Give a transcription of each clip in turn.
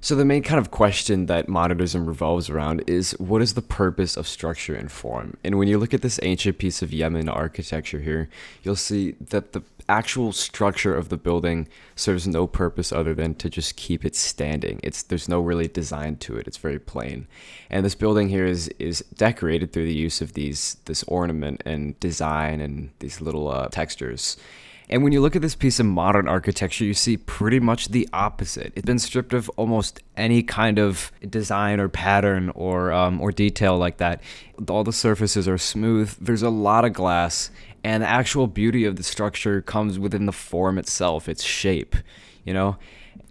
So the main kind of question that modernism revolves around is what is the purpose of structure and form? And when you look at this ancient piece of Yemen architecture here, you'll see that the actual structure of the building serves no purpose other than to just keep it standing. There's no really design to it. It's very plain. And this building here is decorated through the use of this ornament and design and these little textures. And when you look at this piece of modern architecture, you see pretty much the opposite. It's been stripped of almost any kind of design or pattern or detail like that. All the surfaces are smooth. There's a lot of glass, and the actual beauty of the structure comes within the form itself, its shape, you know?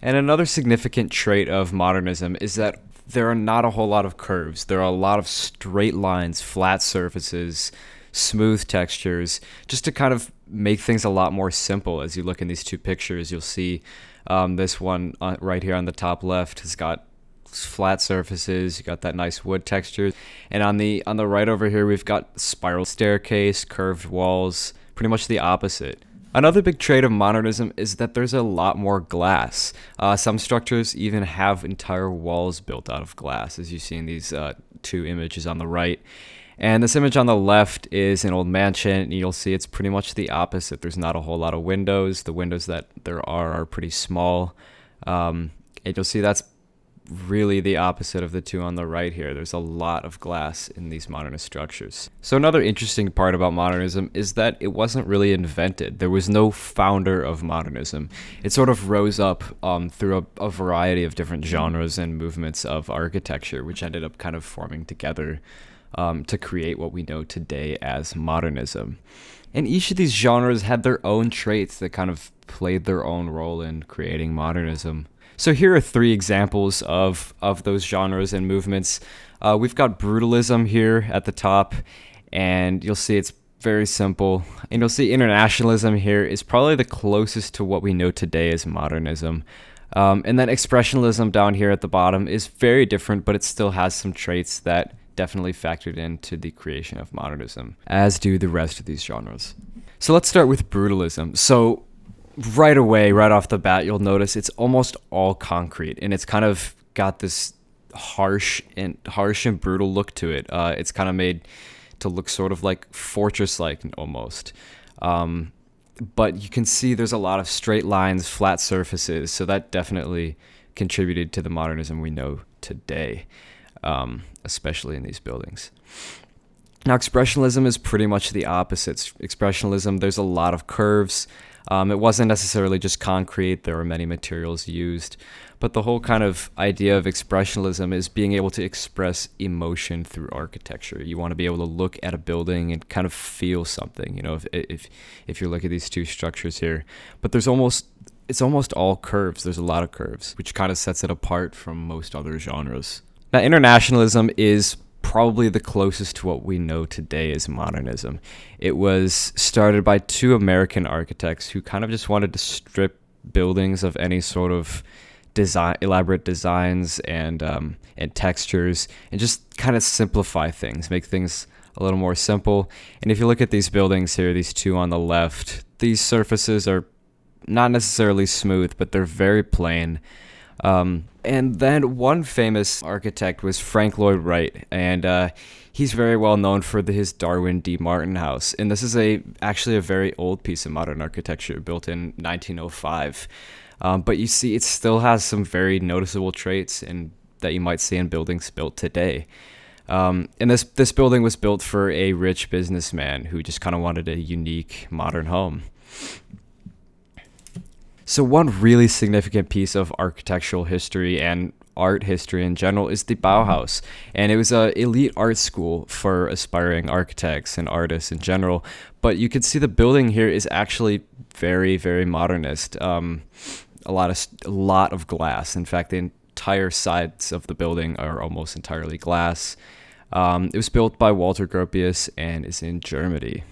And another significant trait of modernism is that there are not a whole lot of curves. There are a lot of straight lines, flat surfaces, smooth textures, just to kind of make things a lot more simple. As you look in these two pictures, you'll see this one right here on the top left has got flat surfaces. You got that nice wood texture, and on the right over here we've got spiral staircase, curved walls, pretty much the opposite. Another big trait of modernism is that there's a lot more glass. Some structures even have entire walls built out of glass, as you see in these two images on the right. And this image on the left is an old mansion, and you'll see it's pretty much the opposite. There's not a whole lot of windows. The windows that there are pretty small. And you'll see that's really the opposite of the two on the right here. There's a lot of glass in these modernist structures. So another interesting part about modernism is that it wasn't really invented. There was no founder of modernism. It sort of rose up through a variety of different genres and movements of architecture, which ended up kind of forming together to create what we know today as modernism. And each of these genres had their own traits that kind of played their own role in creating modernism. So here are three examples of those genres and movements. We've got brutalism here at the top, and you'll see it's very simple. And you'll see internationalism here is probably the closest to what we know today as modernism. And then expressionism down here at the bottom is very different, but it still has some traits that definitely factored into the creation of modernism, as do the rest of these genres. So let's start with brutalism. So right away, right off the bat, you'll notice it's almost all concrete, and it's kind of got this harsh and brutal look to it. It's kind of made to look sort of like fortress-like almost. But you can see there's a lot of straight lines, flat surfaces, so that definitely contributed to the modernism we know today. Especially in these buildings. Now, expressionism is pretty much the opposite. Expressionism, there's a lot of curves. It wasn't necessarily just concrete. There were many materials used. But the whole kind of idea of expressionism is being able to express emotion through architecture. You want to be able to look at a building and kind of feel something, you know, if you look at these two structures here. But it's almost all curves. There's a lot of curves, which kind of sets it apart from most other genres. Now, internationalism is probably the closest to what we know today as modernism. It was started by two American architects who kind of just wanted to strip buildings of any sort of elaborate designs and textures, and just kind of simplify things, make things a little more simple. And if you look at these buildings here, these two on the left, these surfaces are not necessarily smooth, but they're very plain. And then one famous architect was Frank Lloyd Wright, and he's very well known for his Darwin D. Martin house. And this is actually a very old piece of modern architecture built in 1905. But you see, it still has some very noticeable traits that you might see in buildings built today. And this building was built for a rich businessman who just kind of wanted a unique modern home. So one really significant piece of architectural history and art history in general is the BAUHAUS. And it was an elite art school for aspiring architects and artists in general. But you can see the building here is actually very, very modernist. A lot of glass. In fact, the entire sides of the building are almost entirely glass. It was built by Walter Gropius and is in Germany.